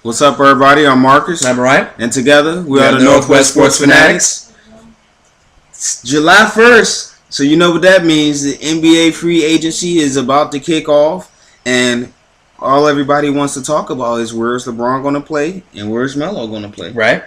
What's up, everybody? I'm Marcus. I'm Ryan. And together, we are the Northwest Sports Fanatics. It's July 1st, so you know what that means. The NBA free agency is about to kick off, and all everybody wants to talk about is where's LeBron going to play and where's Melo going to play. Right.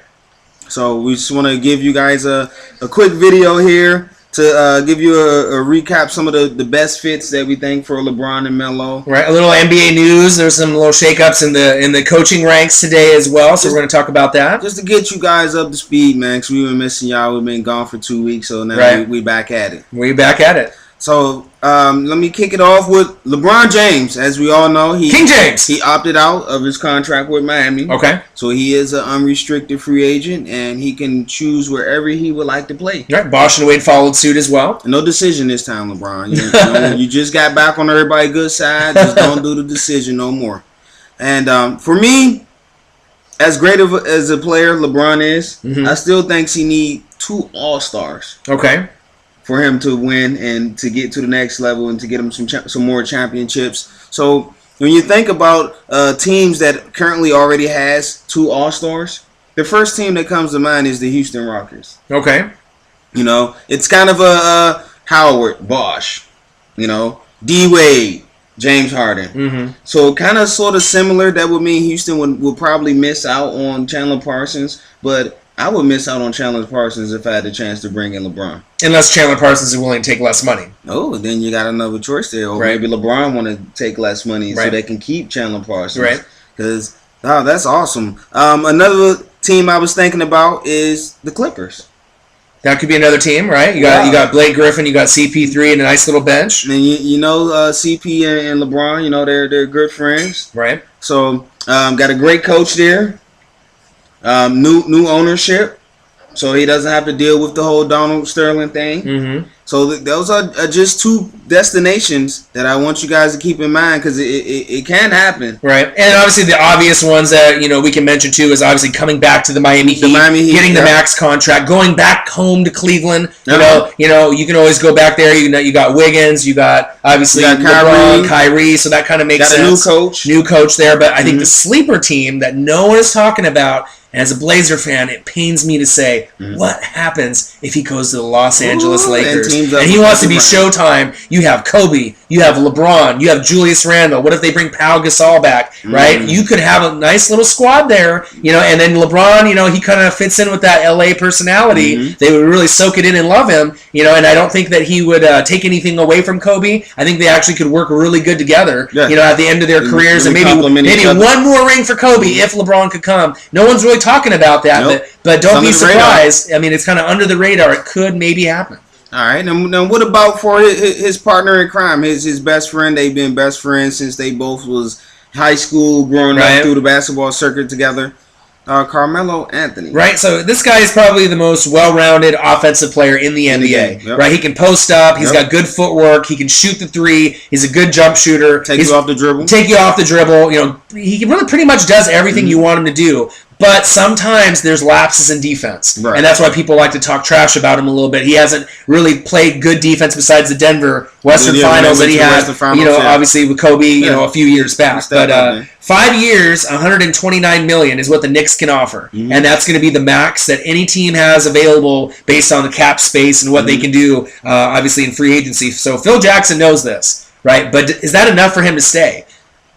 So we just want to give you guys a quick video here to give you a recap, some of the best fits that we think for LeBron and Melo. Right, a little NBA news. There's some little shakeups in the coaching ranks today as well, so we're going to talk about that. Just to get you guys up to speed, man, because we've been missing y'all. We've been gone for 2 weeks, so now we back at it. We back at it. So let me kick it off with LeBron James. As we all know, King James. He opted out of his contract with Miami. Okay. So he is an unrestricted free agent, and he can choose wherever he would like to play. Right. Bosh and Wade followed suit as well. No decision this time, LeBron. You just got back on everybody's good side. Just don't do the decision no more. And for me, as great as a player LeBron is, I still think he need 2 All-Stars. Okay. For him to win and to get to the next level and to get him some more championships. So when you think about teams that currently already has 2 All-Stars, the first team that comes to mind is the Houston Rockets. Okay. You know, it's kind of a Howard, Bosh, D-Wade, James Harden. So kind of sort of similar. That would mean Houston would probably miss out on Chandler Parsons, but I would miss out on Chandler Parsons if I had the chance to bring in LeBron. Unless Chandler Parsons is willing to take less money. Oh, then you got another choice there. Or maybe LeBron want to take less money so they can keep Chandler Parsons. Right. Because, that's awesome. Another team I was thinking about is the Clippers. That could be another team, right? You got Blake Griffin, you got CP3 and a nice little bench. And CP and LeBron, they're good friends. Right. So, got a great coach there. New ownership, so he doesn't have to deal with the whole Donald Sterling thing. So those are just 2 destinations that I want you guys to keep in mind, because it can happen. Right, and obviously the obvious ones that we can mention too is obviously coming back to the Miami Heat, getting the max contract, going back home to Cleveland. You can always go back there. You got Wiggins, you got obviously LeBron, Kyrie, so that kind of makes sense. New coach there, but I think the sleeper team that no one is talking about. And as a Blazer fan, it pains me to say, what happens if he goes to the Los Angeles Lakers? And he wants to be Showtime. You have Kobe, you have LeBron, you have Julius Randle. What if they bring Pau Gasol back, right? You could have a nice little squad there, and then LeBron, he kind of fits in with that LA personality. They would really soak it in and love him, and I don't think that he would take anything away from Kobe. I think they actually could work really good together, at the end of their careers, and maybe one more ring for Kobe if LeBron could come. No one's really talking about that, but don't be surprised. I mean, it's kind of under the radar. It could maybe happen. All right. Now what about for his partner in crime, his best friend? They've been best friends since they both was high school, growing up through the basketball circuit together. Carmelo Anthony. Right, so this guy is probably the most well-rounded offensive player in the NBA. Right, he can post up. He's got good footwork. He can shoot the 3. He's a good jump shooter. Take you off the dribble. He really pretty much does everything you want him to do. But sometimes there's lapses in defense, and that's why people like to talk trash about him a little bit. He hasn't really played good defense besides the Denver Western Finals that he had, obviously with Kobe, a few years back. But 5 years, $129 million is what the Knicks can offer, and that's going to be the max that any team has available based on the cap space and what they can do, obviously in free agency. So Phil Jackson knows this, right? But is that enough for him to stay?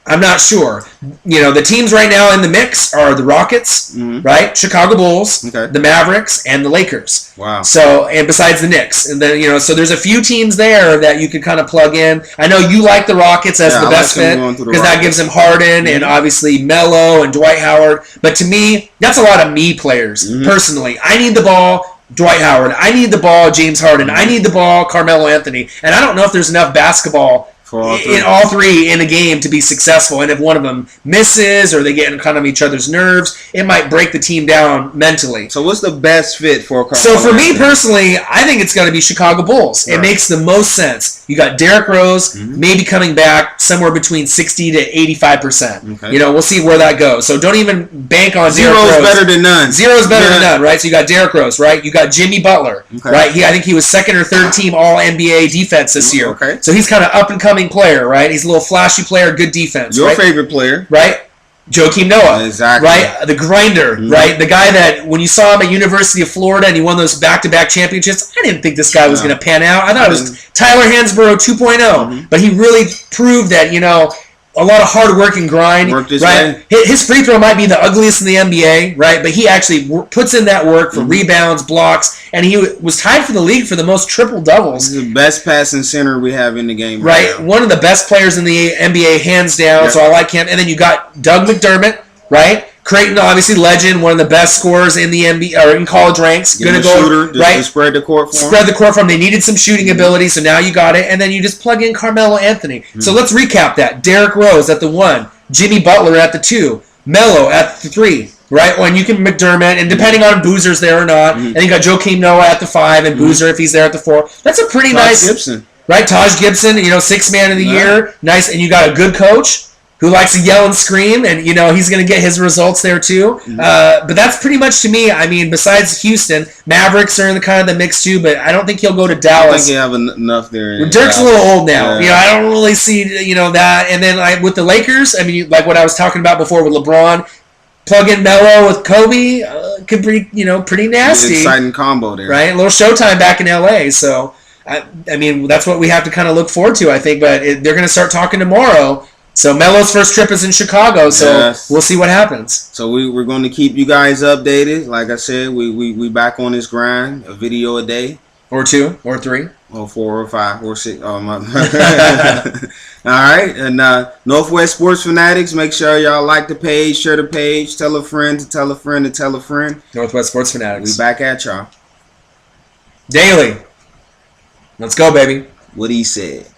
I'm not sure. The teams right now in the mix are the Rockets, right? Chicago Bulls, the Mavericks, and the Lakers. Wow. So, and besides the Knicks. And then, so there's a few teams there that you could kind of plug in. I know you like the Rockets as the best fit because that gives them Harden and obviously Melo and Dwight Howard. But to me, that's a lot of me players, personally. I need the ball, Dwight Howard. I need the ball, James Harden. I need the ball, Carmelo Anthony. And I don't know if there's enough basketball in all 3 in a game to be successful, and if one of them misses or they get in kind of each other's nerves, it might break the team down mentally. So what's the best fit for Carmelo? So for me personally, I think it's going to be Chicago Bulls. It makes the most sense. You got Derrick Rose maybe coming back somewhere between 60 to 85%. We'll see where that goes. So don't even bank on Derrick Rose. Zero's better than none. Zero's better than none, right? So you got Derrick Rose, right? You got Jimmy Butler, right? I think he was 2nd or 3rd team All NBA defense this year. So he's kind of up and coming player, right? He's a little flashy player, good defense. Your favorite player, right? Joakim Noah, exactly. Right? The grinder, right? The guy that when you saw him at University of Florida and he won those back-to-back championships, I didn't think this guy was going to pan out. I thought it was Tyler Hansborough 2.0, but he really proved that, a lot of hard work and grind, right? His free throw might be the ugliest in the NBA, right? But he actually puts in that work for rebounds, blocks, and he was tied for the league for the most triple doubles. He's the best passing center we have in the game, right? One of the best players in the NBA, hands down. So I like him. And then you got Doug McDermott, right? Creighton, obviously legend, one of the best scorers in the NBA or in college ranks. Gonna go shooter, right? Spread the court for him. They needed some shooting ability, so now you got it. And then you just plug in Carmelo Anthony. So let's recap that: Derrick Rose at the 1, Jimmy Butler at the 2, Melo at the 3. Right, when you can McDermott, and depending on Boozer's there or not, and you got Joakim Noah at the 5, and Boozer if he's there at the 4. That's a pretty nice. Gibson. Right, Taj Gibson, 6th man of the year, nice, and you got a good coach who likes to yell and scream, and he's going to get his results there too. But that's pretty much to me. I mean, besides Houston, Mavericks are in the kind of the mix too, but I don't think he'll go to Dallas. I think you have enough there. Dirk's a little old now. Yeah. I don't really see that. And then with the Lakers, I mean, like what I was talking about before with LeBron, plug in Melo with Kobe, could be pretty nasty. Exciting combo there, right? A little Showtime back in LA. So I mean, that's what we have to kind of look forward to, I think. But they're going to start talking tomorrow. So Melo's first trip is in Chicago, so we'll see what happens. So we're going to keep you guys updated. Like I said, we back on this grind, a video a day. Or 2, or 3. Or 4, or 5, or 6. Oh, my. All right. And Northwest Sports Fanatics, make sure y'all like the page, share the page, tell a friend to tell a friend to tell a friend. Northwest Sports Fanatics. We back at y'all. Daily. Let's go, baby. What he said.